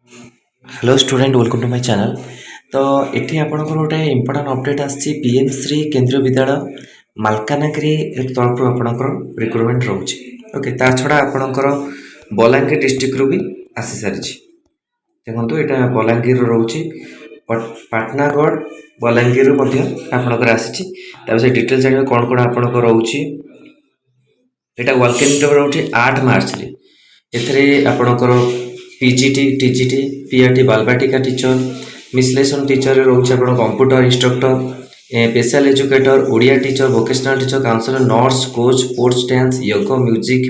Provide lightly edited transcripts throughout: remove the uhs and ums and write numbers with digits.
Hello student welcome to my channel. तो ये आपंकर गोटे इंपोर्टां अपडेट आसी पीएम श्री केंद्रीय विद्यालय मालकानगिरी तरफ आपंकर रिक्रुटमेंट रोचे। ओके ता छड़ा आपंकर बलांगीर डिस्ट्रिक्ट भी आसी सारी देखो यहाँ बलांगीर रोचे पाटनागढ़ बलांगीर आपंकर आसी डिटेल्स जानवे कौन कौन आपंकर रोचे। यहाँ वेलकम इंटरव्यू रोचे 8 मार्च एथिरे आपंकर पीजीटी टीजीटी पीआरटी बालबाटिका टीचर मिसलेसन टीचर रोचे आप computer instructor special educator Odia teacher vocational teacher counsellor nurse coach sports dance योग म्यूजिक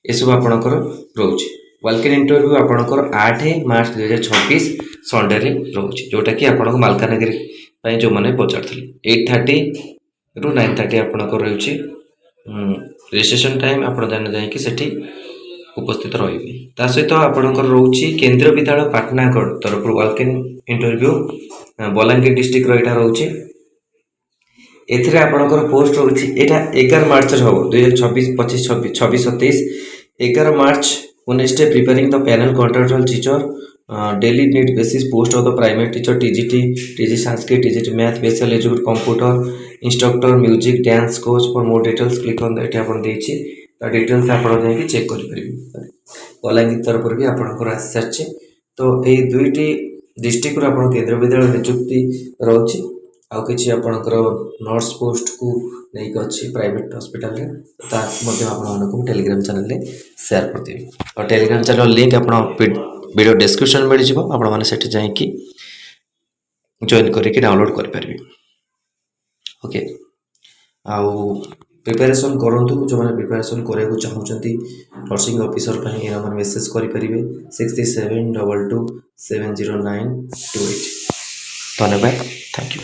ये सब आपंकर रोचे। वेलकम इंटरव्यू आपंकर 8 मार्च 2026 संडे रोचे जोटा कि आपको मालकानगिरी जो मैंने पचार 8:30 ରୁ 9:30 आपंकर रोचे। रजिस्ट्रेशन टाइम आप जाकि उपस्थित रही सहित आपंकर रोचे केंद्रीय विद्यालय पाटनागढ़ तरफ वेलकम इंटरव्यू बलांगीर डिस्ट्रिक्ट रहा रोचे। एथिरे आपंकर पोस्ट रोचे यहाँ 11 मार्च हम 2026 26 27 11 मार्च 19 preparing the panel contractual teacher daily need basis post of the primary teacher TGT TG Sanskrit TGT math special educator computer instructor music dance coach for more details click on that आपन देछि details आप check करेंगे। बलांगीर तरफ भी आपंकर आसी सारी तो यही दुईटी डिस्ट्रिक्ट आप केंद्रीय विद्यालय निजुक्ति रोचे आउ कि आपंकर नर्स पोस्ट को नहीं अच्छी प्राइवेट हॉस्पिटल आपको टेलीग्राम चैनल शेयर करदेवी और टेलीग्राम चैनल लिंक आप वीडियो डिस्क्रिप्शन मिल जाकि जॉइन करके डाउनलोड करें। ओके आउ प्रिपेरेसन करूँ जो मैंने प्रिपेरेसन करने चाहूँगी नर्सिंग ऑफिसर मैंने मेसेज करेंगे 6722 70928। धन्यवाद थैंक यू।